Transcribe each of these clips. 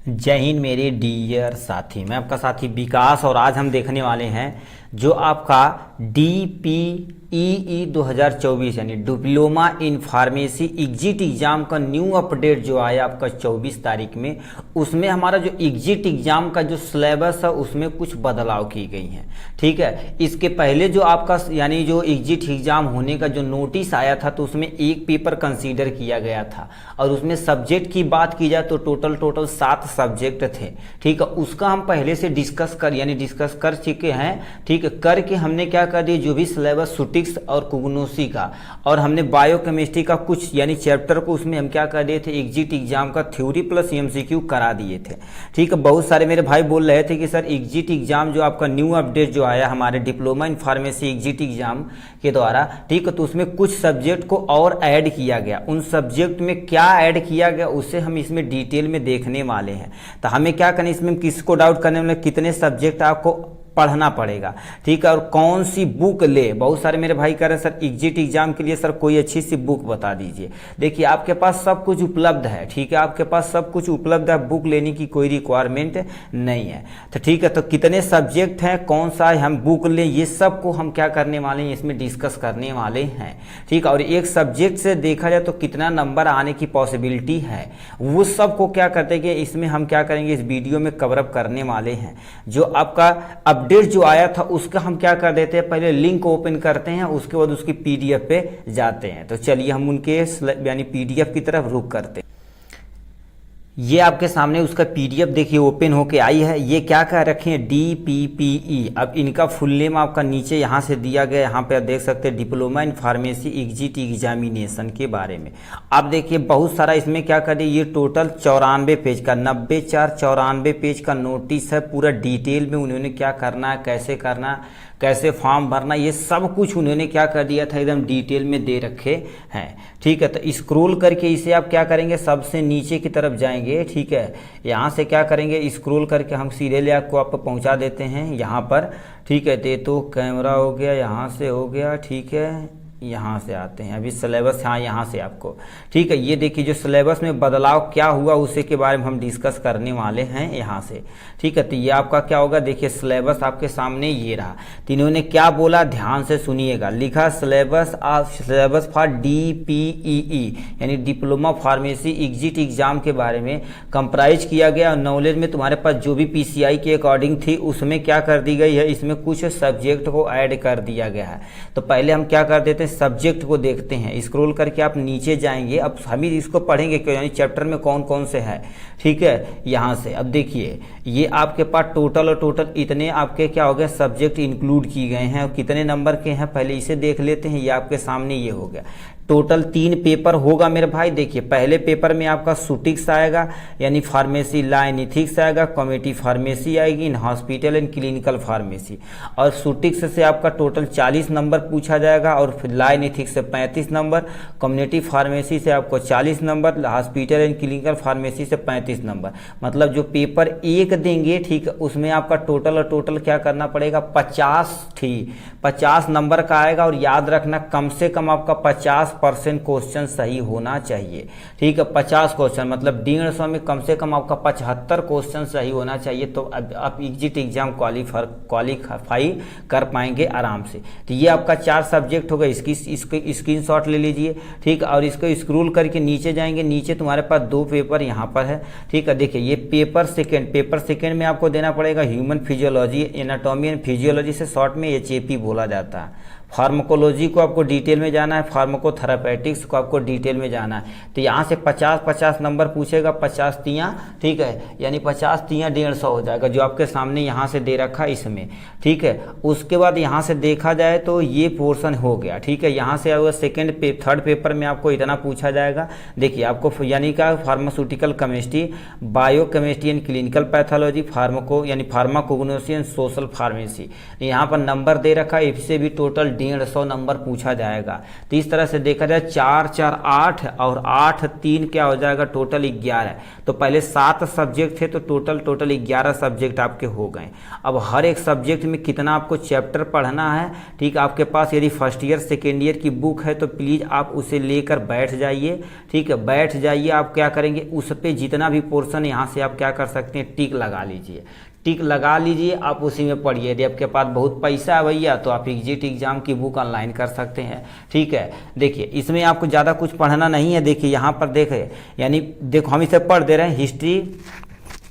जय हिंद मेरे डियर साथी। मैं आपका साथी विकास और आज हम देखने वाले हैं जो आपका DPEE 2024 यानी diploma in pharmacy exit exam का न्यू अपडेट जो आया आपका 24 तारीख में, उसमें हमारा जो एग्जिट एग्जाम का जो सिलेबस है उसमें कुछ बदलाव की गई हैं। ठीक है, इसके पहले जो आपका यानी जो एग्जिट एग्जाम होने का जो नोटिस आया था तो उसमें एक पेपर कंसीडर किया गया था और उसमें सब्जेक्ट की बात की जाए तो टोटल 7 सब्जेक्ट थे। ठीक है, उसका हम पहले से डिस्कस कर चुके हैं। ठीक है, करके हमने क्या कर दिया, जो भी सिलेबस सुटिक्स और कुग्नोसी का और हमने बायोकेमिस्ट्री का कुछ यानी चैप्टर को उसमें हम क्या कर दिए थे, एग्जिट एग्जाम का थ्योरी प्लस MCQ करा दिए थे। ठीक है, बहुत सारे मेरे भाई बोल रहे थे कि सर एग्जिट एग्जाम जो आपका न्यू अपडेट जो आया हमारे diploma in pharmacy exit exam के द्वारा, ठीक है, तो उसमें कुछ सब्जेक्ट को और ऐड किया गया। उन सब्जेक्ट में क्या ऐड किया गया उसे हम इसमें डिटेल में देखने वाले हैं। तो हमें क्या करना, इसमें किसको डाउट करने वाले, कितने सब्जेक्ट आपको पढ़ना पड़ेगा। ठीक है, और कौन सी बुक ले। बहुत सारे मेरे भाई कह रहे हैं सर एग्जिट एग्जाम के लिए सर कोई अच्छी सी बुक बता दीजिए। देखिए आपके पास सब कुछ उपलब्ध है। ठीक है, आपके पास सब कुछ उपलब्ध है, बुक लेने की कोई रिक्वायरमेंट नहीं है। तो ठीक है, तो कितने सब्जेक्ट हैं, कौन सा हम बुक लें, ये सब को हम क्या करने वाले हैं, इसमें डिस्कस करने वाले हैं। ठीक है, और एक सब्जेक्ट से देखा जाए तो कितना नंबर आने की पॉसिबिलिटी है, वो सब को क्या करते हैं कि इसमें हम क्या करेंगे, इस वीडियो में कवरअप करने वाले हैं। जो आपका अपडेट जो आया था उसका हम क्या कर देते हैं, पहले लिंक ओपन करते हैं, उसके बाद उसकी PDF पे जाते हैं। तो चलिए हम उनके यानी PDF की तरफ रुख करते हैं। ये आपके सामने उसका PDF देखिए ओपन होके आई है। ये क्या कह रखे हैं, DPPE। अब इनका फुल नेम आपका नीचे यहाँ से दिया गया, यहाँ पे आप देख सकते हैं diploma in pharmacy exit examination के बारे में। आप देखिए बहुत सारा इसमें क्या कर दिया, ये टोटल 94 पेज का 94 पेज का नोटिस है। पूरा डिटेल में उन्होंने क्या करना है, कैसे करना है, कैसे फॉर्म भरना, ये सब कुछ उन्होंने क्या कर दिया था, एकदम डिटेल में दे रखे हैं। ठीक है, तो स्क्रॉल करके इसे आप क्या करेंगे, सबसे नीचे की तरफ जाएंगे। ठीक है, यहाँ से क्या करेंगे, स्क्रॉल करके हम सीधे ले आपको पहुँचा देते हैं यहाँ पर। ठीक है, तो कैमरा हो गया, यहाँ से हो गया। ठीक है, यहाँ से आते हैं अभी सिलेबस, हाँ यहाँ से आपको। ठीक है, ये देखिए जो सिलेबस में बदलाव क्या हुआ उसी के बारे में हम डिस्कस करने वाले हैं यहाँ से। ठीक है, तो ये आपका क्या होगा, देखिए सिलेबस आपके सामने ये रहा। तो इन्होंने क्या बोला, ध्यान से सुनिएगा। लिखा सिलेबस फॉर DPEE यानी डिप्लोमा फार्मेसी एग्जिट एग्जाम के बारे में कंप्राइज किया गया। नॉलेज में तुम्हारे पास जो भी PCI के अकॉर्डिंग थी उसमें क्या कर दी गई है, इसमें कुछ सब्जेक्ट को ऐड कर दिया गया है। तो पहले हम क्या कर देते हैं, सब्जेक्ट को देखते हैं। स्क्रॉल करके आप नीचे जाएंगे, अब हम इसको पढ़ेंगे क्यों, यानी चैप्टर में कौन कौन से है। ठीक है, यहाँ से अब देखिए ये आपके पास टोटल इतने आपके क्या हो गए, सब्जेक्ट इंक्लूड किए गए हैं। कितने नंबर के हैं पहले इसे देख लेते हैं। ये आपके सामने ये हो गया, टोटल 3 पेपर होगा मेरे भाई। देखिए पहले पेपर में आपका सुटिक्स आएगा यानी फार्मेसी लाइन इथिक्स आएगा, कम्युनिटी फार्मेसी आएगी, in hospital and clinical pharmacy. और सुटिक्स से आपका टोटल 40 नंबर पूछा जाएगा और फिर लाइन इथिक्स से 35 नंबर, कम्युनिटी फार्मेसी से आपको 40 number, hospital and clinical pharmacy से 35 नंबर। मतलब जो पेपर 1 देंगे, ठीक है, उसमें आपका टोटल क्या करना पड़ेगा, 50 नंबर का आएगा। और याद रखना कम से कम आपका 50% क्वेश्चन सही होना चाहिए। ठीक है, 50 क्वेश्चन मतलब 150 में कम से कम आपका 75 क्वेश्चन सही होना चाहिए। तो अब आप एग्जिट एग्जाम क्वालिफाई कर पाएंगे आराम से। तो ये आपका 4 सब्जेक्ट होगा, इसकी स्क्रीनशॉट ले लीजिए। ठीक, और इसको स्क्रॉल करके नीचे जाएंगे, नीचे तुम्हारे पास 2 पेपर यहाँ पर है। ठीक है, देखिए ये पेपर सेकेंड में आपको देना पड़ेगा human physiology, anatomy and physiology से शॉर्ट में HAP बोला जाता है। फार्माकोलॉजी को आपको डिटेल में जाना है, फार्माकोथेरापेटिक्स को आपको डिटेल में जाना है। तो यहाँ से 50 नंबर पूछेगा, 50 तियाँ, ठीक है, यानी 50 तियाँ 150 हो जाएगा जो आपके सामने यहाँ से दे रखा है इसमें। ठीक है, उसके बाद यहाँ से देखा जाए तो ये पोर्शन हो गया। ठीक है, यहाँ से अगर थर्ड पेपर में आपको इतना पूछा जाएगा। देखिए आपको यानी का pharmaceutical chemistry, biochemistry and clinical pathology, pharmacognosy and social pharmacy. यहाँ पर नंबर दे रखा है, इससे भी टोटल 150 नंबर पूछा जाएगा। तो इस तरह से देखा जाए 4 4 8 और 8 3 क्या हो जाएगा, टोटल 11। तो पहले 7 सब्जेक्ट थे तो टोटल 11 सब्जेक्ट आपके हो गए। अब हर एक सब्जेक्ट में कितना आपको चैप्टर पढ़ना है, ठीक, आपके पास यदि फर्स्ट ईयर सेकेंड ईयर की बुक है तो प्लीज़ आप उसे लेकर बैठ जाइए। ठीक है, बैठ जाइए। आप क्या करेंगे, उस पर जितना भी पोर्शन यहाँ से आप क्या कर सकते हैं, टिक लगा लीजिए। टिक लगा लीजिए, आप उसी में पढ़िए। यदि आपके पास बहुत पैसा है भैया तो आप एग्जिट एग्जाम की बुक ऑनलाइन कर सकते हैं। ठीक है, देखिए इसमें आपको ज़्यादा कुछ पढ़ना नहीं है। देखिए यहाँ पर देखें, यानी देखो हम इसे पढ़ दे रहे हैं, history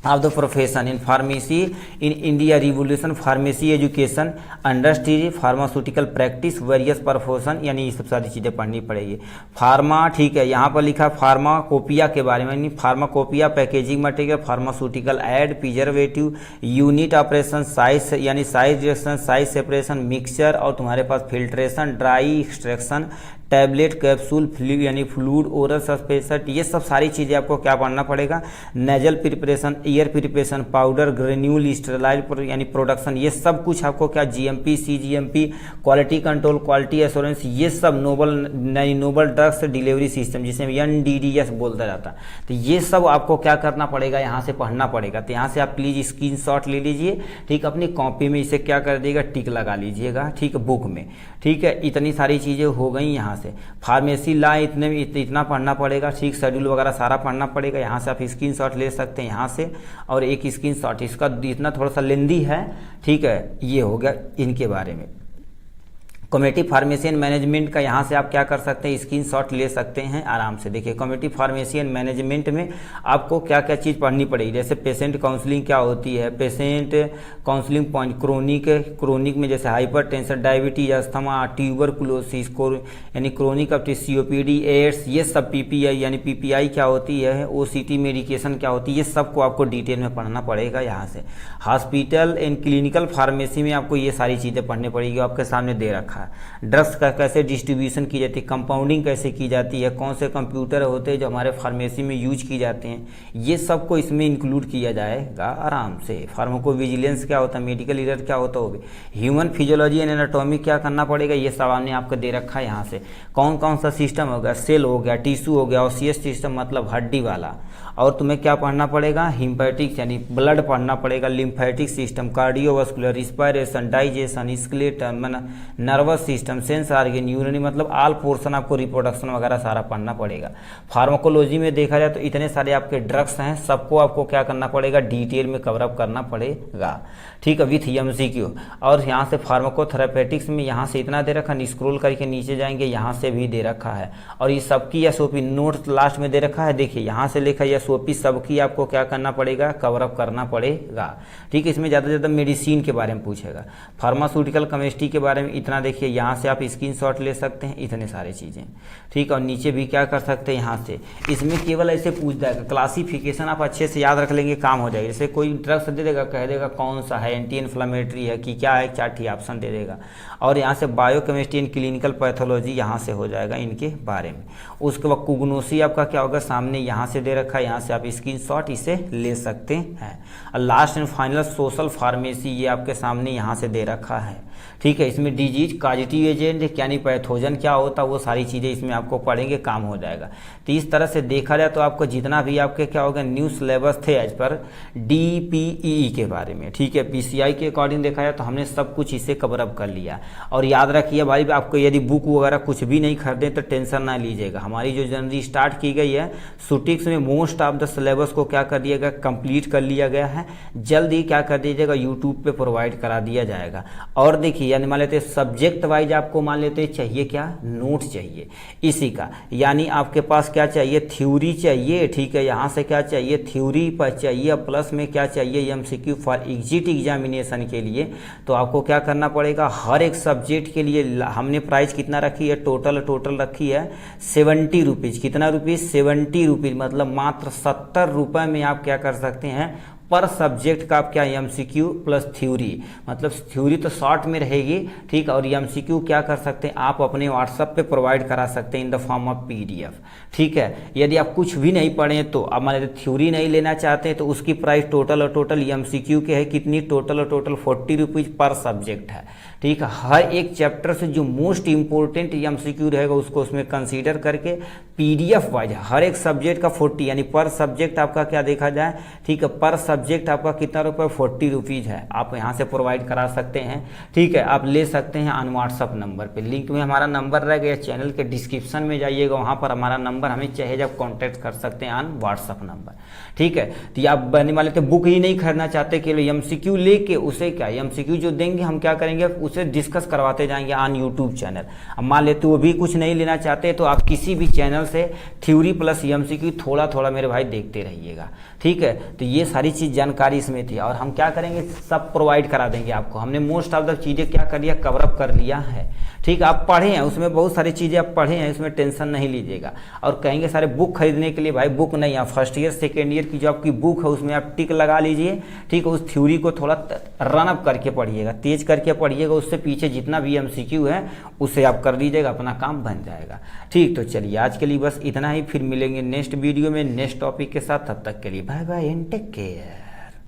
of the profession in pharmacy in India revolution, pharmacy education, industry, pharmaceutical practice, various profession, यानी ये सब सारी चीज़ें पढ़नी पड़ेगी। फार्मा, ठीक है, यहाँ पर लिखा फार्माकोपिया के बारे में, यानी pharmacopoeia, packaging material, pharmaceutical aid, preservative, unit operation, size यानी size reaction, size separation, mixture, और तुम्हारे पास filtration, dry extraction, tablet, capsule, यानी फ्लूड, ओरल सस्पेंशन, ये सब सारी चीज़ें आपको क्या पढ़ना पड़ेगा। Nasal preparation, ear preparation, powder, granule, sterilize यानी प्रोडक्शन, ये सब कुछ आपको क्या, GMP, cGMP, quality control, quality assurance, ये सब नोबल ड्रग्स डिलीवरी सिस्टम जिसे NDDS बोलता जाता है। तो ये सब आपको क्या करना पड़ेगा, यहाँ से पढ़ना पड़ेगा। तो यहाँ से आप प्लीज़ स्क्रीनशॉट ले लीजिए। ठीक, अपनी कॉपी में इसे क्या कर देगा, टिक लगा लीजिएगा। ठीक, बुक में। ठीक है, इतनी सारी चीज़ें हो गई। यहाँ से फार्मेसी ला इतने में इतना पढ़ना पड़ेगा। ठीक, शेड्यूल वगैरह सारा पढ़ना पड़ेगा। यहाँ से आप स्क्रीनशॉट ले सकते हैं यहाँ से, और एक स्क्रीनशॉट, इसका इतना थोड़ा सा लेंदी है। ठीक है, ये हो गया इनके बारे में। कम्युनिटी फार्मेसी एंड मैनेजमेंट का यहाँ से आप क्या कर सकते हैं, स्क्रीनशॉट ले सकते हैं आराम से। देखिए कम्युनिटी फार्मेसी एंड मैनेजमेंट में आपको क्या क्या चीज़ पढ़नी पड़ेगी, जैसे पेशेंट काउंसलिंग क्या होती है, पेशेंट काउंसलिंग पॉइंट, क्रोनिक में जैसे हाइपरटेंशन, डायबिटीज, अस्थमा, ट्यूबरकुलोसिस, यानी क्रोनिक ऑफ COPD, एड्स, ये सब PPI यानी PPI क्या होती है, OCT मेडिकेशन क्या होती है, ये सबको आपको डिटेल में पढ़ना पड़ेगा यहाँ से। हॉस्पिटल एंड क्लिनिकल फार्मेसी में आपको ये सारी चीज़ें पढ़नी पड़ेगी, आपके सामने दे रखा है। ड्रग्स का कैसे डिस्ट्रीब्यूशन की जाती है, कंपाउंडिंग कैसे की जाती है, कौन से कंप्यूटर होते हैं जो हमारे फार्मेसी में यूज की जाते हैं, ये सब को इसमें इंक्लूड किया जाएगा आराम से। फार्माकोविजिलेंस क्या होता है, मेडिकल एरर क्या होता होगा, ह्यूमन फिजियोलॉजी एंड एनाटॉमी क्या करना पड़ेगा, ये सब हमने आपको दे रखा है यहाँ से। कौन कौन सा सिस्टम हो गया, सेल हो गया, टिश्यू हो गया, ऑसियस सिस्टम मतलब हड्डी वाला। और तुम्हें क्या पढ़ना पड़ेगा, हिम्पैटिक्स यानी ब्लड पढ़ना पड़ेगा, lymphatic system, cardiovascular, respiration, digestion, skeleton, nervous system, sense organ, urinary मतलब ऑल पोर्शन आपको रिप्रोडक्शन वगैरह सारा पढ़ना पड़ेगा। फार्माकोलॉजी में देखा जाए तो इतने सारे आपके ड्रग्स हैं, सबको आपको क्या करना पड़ेगा, डिटेल में कवरअप करना पड़ेगा। ठीक है, विथ MCQ। और यहाँ से फार्माकोथेरेपेटिक्स में यहाँ से इतना दे रखा, स्क्रॉल करके नीचे जाएंगे यहाँ से भी दे रखा है। और ये सबकी SOP नोट लास्ट में दे रखा है। देखिए यहाँ से लिखा है SOP सबकी आपको क्या करना पड़ेगा, कवरअप करना पड़ेगा। ठीक है, इसमें ज़्यादा से ज़्यादा मेडिसिन के बारे में पूछेगा, फार्मास्यूटिकल केमिस्ट्री के बारे में इतना देखिए, यहाँ से आप स्क्रीनशॉट ले सकते हैं, इतने सारे चीज़ें। ठीक, और नीचे भी क्या कर सकते हैं यहाँ से, इसमें केवल ऐसे पूछ जाएगा, क्लासिफिकेशन आप अच्छे से याद रख लेंगे, काम हो जाएगा। जैसे कोई ड्रग्स दे देगा, कह देगा कौन सा है, एंटी इन्फ्लेमेटरी है कि क्या है, 4 ऑप्शन दे देगा। और यहाँ से बायोकेमिस्ट्री एंड क्लिनिकल पैथोलॉजी यहाँ से हो जाएगा इनके बारे में। उसके बाद कुग्नोसी आपका क्या होगा, सामने यहाँ से दे रखा है, यहाँ से आप स्क्रीनशॉट इसे ले सकते हैं। और last and final social pharmacy, ये आपके सामने यहाँ से दे रखा है। ठीक है, इसमें डिजीज कॉजेटिव एजेंट यानी पैथोजन क्या होता है, वो सारी चीज़ें इसमें आपको पढ़ेंगे, काम हो जाएगा। तो इस तरह से देखा जाए तो आपको जितना भी आपके क्या होगा न्यू सिलेबस थे एज पर DPEE के बारे में, ठीक है, PCI के अकॉर्डिंग देखा जाए तो हमने सब कुछ इसे कवरअप कर लिया। और याद रखिए भाई, आपको यदि बुक वगैरह कुछ भी नहीं खरीदें तो टेंशन ना लीजिएगा। हमारी जो जर्नी स्टार्ट की गई है सुटिक्स में, मोस्ट ऑफ द सिलेबस को क्या कर दिया गया, कंप्लीट कर लिया गया है। जल्द ही क्या कर दीजिएगा, यूट्यूब पे प्रोवाइड करा दिया जाएगा। और देखिए यानी मान लेते सब्जेक्ट वाइज आपको मान लेते चाहिए क्या, नोट चाहिए इसी का, यानी आपके पास क्या चाहिए, थ्योरी चाहिए। ठीक है, यहाँ से क्या चाहिए, थ्योरी पर चाहिए, प्लस में क्या चाहिए, MCQ फॉर एग्जिट एग्जामिनेशन के लिए। तो आपको क्या करना पड़ेगा, हर एक सब्जेक्ट के लिए हमने प्राइस कितना रखी है, टोटल रखी है 70 रुपीज़। कितना रुपीज़, 70 रुपीज़, मतलब मात्र 70 रुपये में आप क्या कर सकते हैं, पर सब्जेक्ट का आप क्या एमसीक्यू प्लस थ्योरी, मतलब थ्योरी तो शॉर्ट में रहेगी, ठीक है, और एमसीक्यू क्या कर सकते हैं आप अपने व्हाट्सएप पे प्रोवाइड करा सकते हैं in the form of PDF, ठीक है। यदि आप कुछ भी नहीं पढ़े तो आप मान लीजिए थ्योरी नहीं लेना चाहते हैं तो उसकी प्राइस टोटल और टोटल एमसीक्यू के है कितनी, टोटल और टोटल 40 रुपीज़ पर सब्जेक्ट है, ठीक है। हर एक चैप्टर से जो मोस्ट इंपॉर्टेंट एमसीक्यू रहेगा उसको उसमें कंसीडर करके पीडीएफ वाइज हर एक सब्जेक्ट का 40, यानी पर सब्जेक्ट आपका क्या देखा जाए, ठीक है, पर सब्जेक्ट आपका कितना रुपये, 40 रुपीज़ है, आप यहाँ से प्रोवाइड करा सकते हैं, ठीक है। आप ले सकते हैं ऑन व्हाट्सअप नंबर पे, लिंक में हमारा नंबर रहेगा, चैनल के डिस्क्रिप्शन में जाइएगा, वहाँ पर हमारा नंबर हमें चाहे जब कॉन्टैक्ट कर सकते हैं ऑन व्हाट्सअप नंबर, ठीक है। तो आप बनने वाले थे बुक ही नहीं खरीदना चाहते कि एमसीक्यू लेके उसे क्या एमसीक्यू जो देंगे हम क्या करेंगे उसे डिस्कस करवाते जाएंगे ऑन यूट्यूब चैनल। अब मान लेते वो भी कुछ नहीं लेना चाहते तो आप किसी भी चैनल से थ्योरी प्लस एमसीक्यू थोड़ा थोड़ा मेरे भाई देखते रहिएगा, ठीक है। तो ये सारी चीज़ जानकारी इसमें थी और हम क्या करेंगे सब प्रोवाइड करा देंगे आपको। हमने मोस्ट ऑफ द चीज़ें क्या कर लिया, कवर अप कर लिया है, ठीक है। आप पढ़े हैं उसमें बहुत सारी चीज़ें आप पढ़े हैं, इसमें टेंशन नहीं लीजिएगा। और कहेंगे सारे बुक खरीदने के लिए, भाई बुक नहीं, आप फर्स्ट ईयर सेकेंड ईयर की जो आपकी बुक है उसमें आप टिक लगा लीजिए, ठीक है। उस थ्योरी को थोड़ा रन अप करके पढ़िएगा, तेज करके पढ़िएगा, उससे पीछे जितना भी एमसीक्यू है उसे आप कर लीजिएगा, अपना काम बन जाएगा, ठीक। तो चलिए आज के लिए बस इतना ही, फिर मिलेंगे नेक्स्ट वीडियो में नेक्स्ट टॉपिक के साथ, तब तक के लिए bye bye and take care.